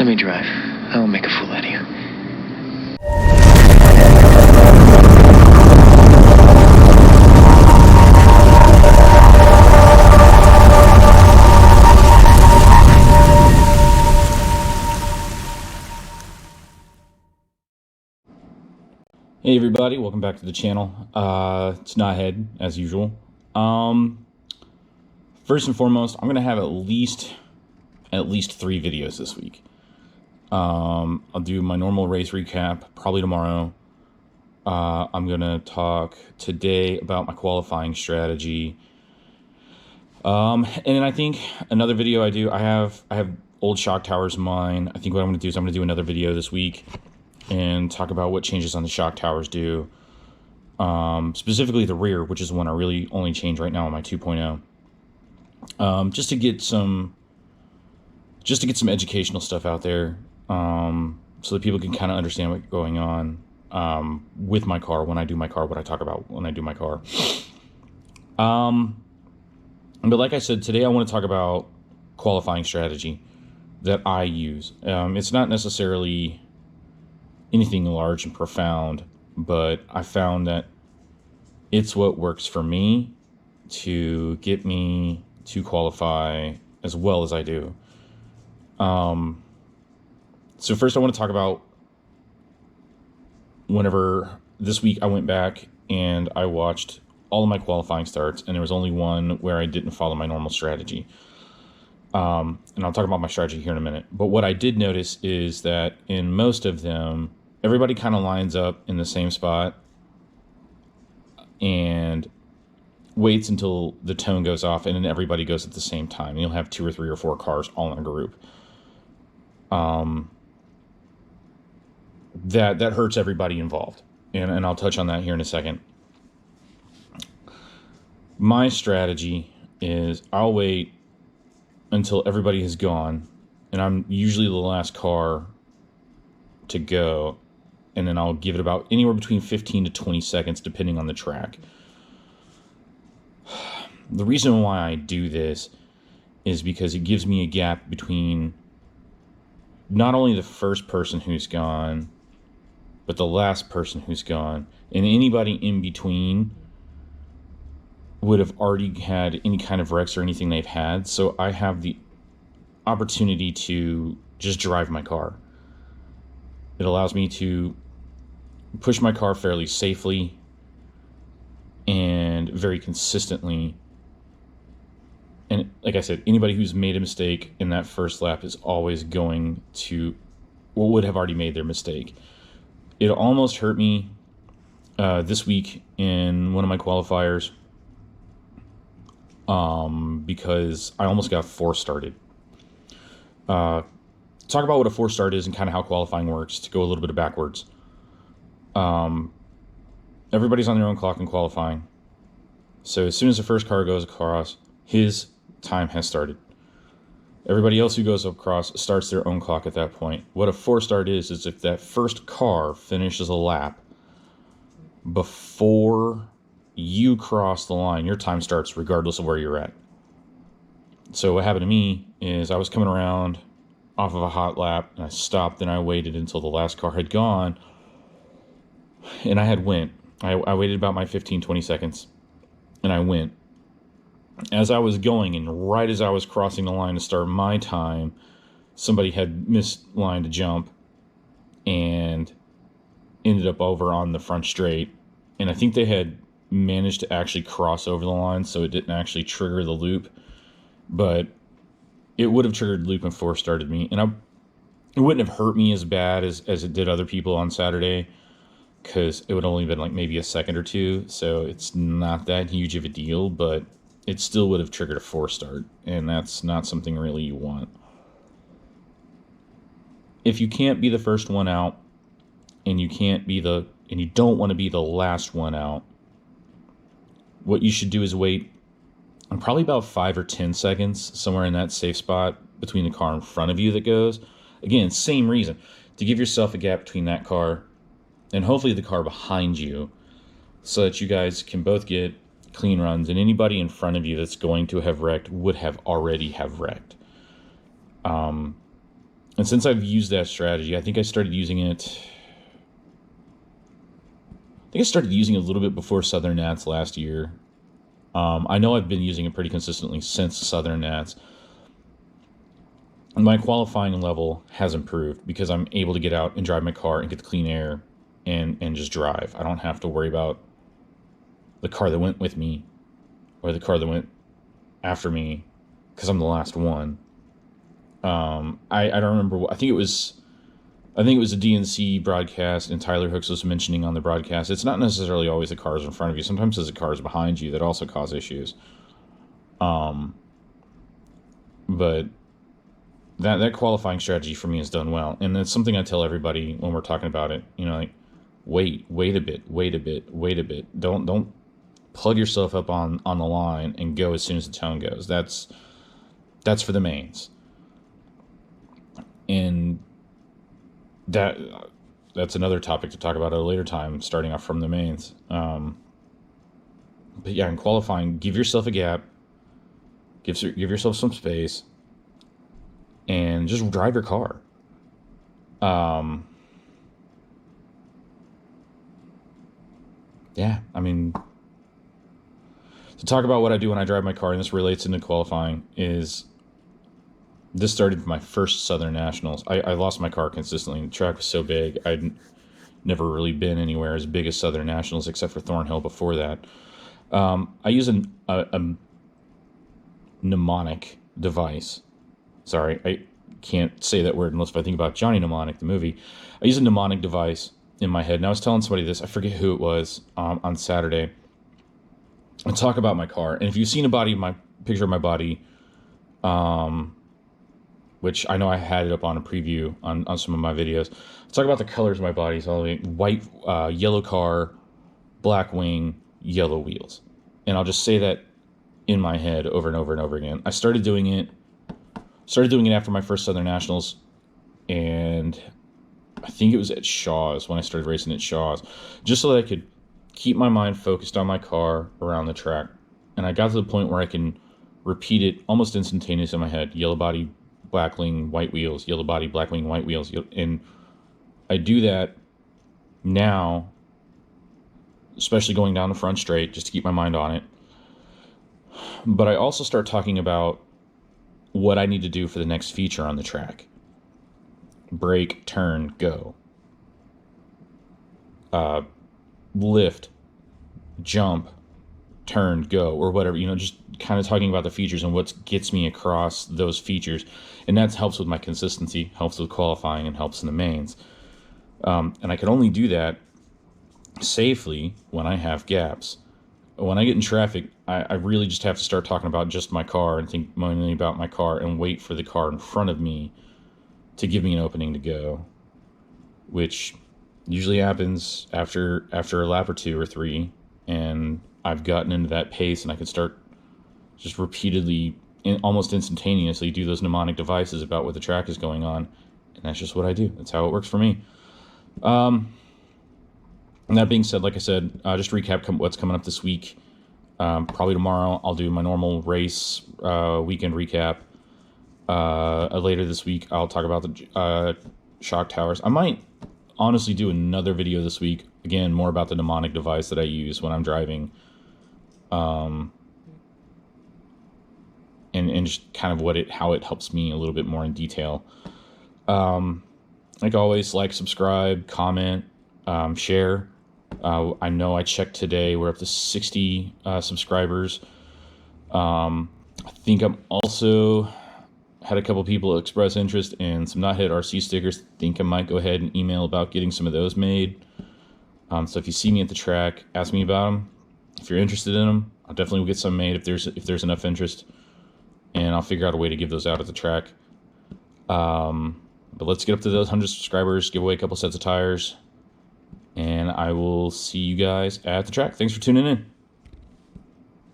me drive. I won't make a fool out of you. Hey everybody, welcome back to the channel. It's Knothead, as usual. First and foremost, I'm gonna have at least 3 videos this week. I'll do my normal race recap probably tomorrow. I'm gonna talk today about my qualifying strategy. And then I think another video I have old shock towers in mind. I think what I'm gonna do is I'm gonna do another video this week and talk about what changes on the shock towers do. Specifically the rear, which is the one I really only change right now on my 2.0. Just to get some educational stuff out there, so that people can kind of understand what's going on with my car, when I do my car, what I talk about when I do my car. But like I said, today I want to talk about qualifying strategy that I use. It's not necessarily anything large and profound, but I found that it's what works for me to get me to qualify as well as I do. So first I want to talk about whenever this week I went back and I watched all of my qualifying starts, and there was only one where I didn't follow my normal strategy. And I'll talk about my strategy here in a minute. But what I did notice is that in most of them, everybody kind of lines up in the same spot and waits until the tone goes off, and then everybody goes at the same time. And you'll have 2 or 3 or 4 cars all in a group. That hurts everybody involved. And I'll touch on that here in a second. My strategy is I'll wait until everybody has gone, and I'm usually the last car to go, and then I'll give it about anywhere between 15 to 20 seconds depending on the track. The reason why I do this is because it gives me a gap between not only the first person who's gone, but the last person who's gone, and anybody in between would have already had any kind of wrecks or anything they've had, so I have the opportunity to just drive my car. It allows me to push my car fairly safely and very consistently. And like I said, anybody who's made a mistake in that first lap is always going to, or would have already made their mistake. It almost hurt me this week in one of my qualifiers, because I almost got 4-started. Talk about what a 4-start is and kind of how qualifying works, to go a little bit backwards. Everybody's on their own clock in qualifying. So as soon as the first car goes across, his time has started. Everybody else who goes across starts their own clock at that point. What a 4-start is if that first car finishes a lap before you cross the line, your time starts regardless of where you're at. So what happened to me is I was coming around off of a hot lap, and I stopped, and I waited until the last car had gone, and I had went. I waited about my 15-20 seconds, and I went. As I was going, and right as I was crossing the line to start my time, somebody had missed line to jump and ended up over on the front straight, and I think they had managed to actually cross over the line, so it didn't actually trigger the loop, but it would have triggered loop and 4-started me, and it wouldn't have hurt me as bad as it did other people on Saturday, because it would only been like maybe a second or 2, so it's not that huge of a deal, but it still would have triggered a 4-start, and that's not something really you want. If you can't be the first one out, and you don't want to be the last one out, what you should do is wait probably about 5 or 10 seconds, somewhere in that safe spot between the car in front of you that goes. Again, same reason, to give yourself a gap between that car and hopefully the car behind you, so that you guys can both get clean runs, and anybody in front of you that's going to have wrecked would have already have wrecked. And since I've used that strategy, I think I started using it. I think I started using it a little bit before Southern Nats last year. I know I've been using it pretty consistently since Southern Nats. My qualifying level has improved because I'm able to get out and drive my car and get the clean air and just drive. I don't have to worry about the car that went with me or the car that went after me because I'm the last one. I don't remember. I think it was a DNC broadcast, and Tyler Hooks was mentioning on the broadcast, it's not necessarily always the cars in front of you. Sometimes it's the cars behind you that also cause issues. But that qualifying strategy for me has done well, and that's something I tell everybody when we're talking about it. You know, like wait a bit. Don't plug yourself up on the line and go as soon as the tone goes. That's for the mains. And that's another topic to talk about at a later time, starting off from the mains. But yeah, in qualifying, give yourself a gap, give yourself some space, and just drive your car. Yeah, I mean, to talk about what I do when I drive my car, and this relates into qualifying, is this started my first Southern Nationals. I lost my car consistently. The track was so big. I'd never really been anywhere as big as Southern Nationals except for Thornhill before that. I use a mnemonic device. Sorry, I can't say that word unless if I think about Johnny Mnemonic, the movie. I use a mnemonic device in my head. And I was telling somebody this. I forget who it was on Saturday. I talk about my car. And if you've seen my picture of my body, which I know I had it up on a preview on some of my videos. Let's talk about the colors of my body. So white, yellow car, black wing, yellow wheels. And I'll just say that in my head over and over and over again. I started doing it after my first Southern Nationals, and I think it was at Shaw's when I started racing at Shaw's, just so that I could keep my mind focused on my car around the track. And I got to the point where I can repeat it almost instantaneously in my head. Yellow body, black wing, white wheels, yellow body, black wing, white wheels. And I do that now, especially going down the front straight, just to keep my mind on it. But I also start talking about what I need to do for the next feature on the track. Brake, turn, go. Lift, jump, turn, go, or whatever, just kind of talking about the features and what gets me across those features. And that helps with my consistency, helps with qualifying, and helps in the mains. And I can only do that safely when I have gaps. When I get in traffic, I really just have to start talking about just my car and think mainly about my car and wait for the car in front of me to give me an opening to go, which usually happens after a lap or two or three, and I've gotten into that pace, and I can start just repeatedly, almost instantaneously, do those mnemonic devices about what the track is going on, and that's just what I do. That's how it works for me. And that being said, like I said, just to recap what's coming up this week. Probably tomorrow I'll do my normal race weekend recap. Later this week I'll talk about the shock towers. I might honestly do another video this week, again, more about the mnemonic device that I use when I'm driving, and just kind of how it helps me a little bit more in detail. Like always, like, subscribe, comment, share. I know I checked today, we're up to 60 subscribers. I think I'm also had a couple people express interest in some Knothead RC stickers. Think I might go ahead and email about getting some of those made. So if you see me at the track, ask me about them. If you're interested in them, I'll definitely get some made if there's enough interest, and I'll figure out a way to give those out at the track. But let's get up to those 100 subscribers, give away a couple sets of tires, and I will see you guys at the track. Thanks for tuning in.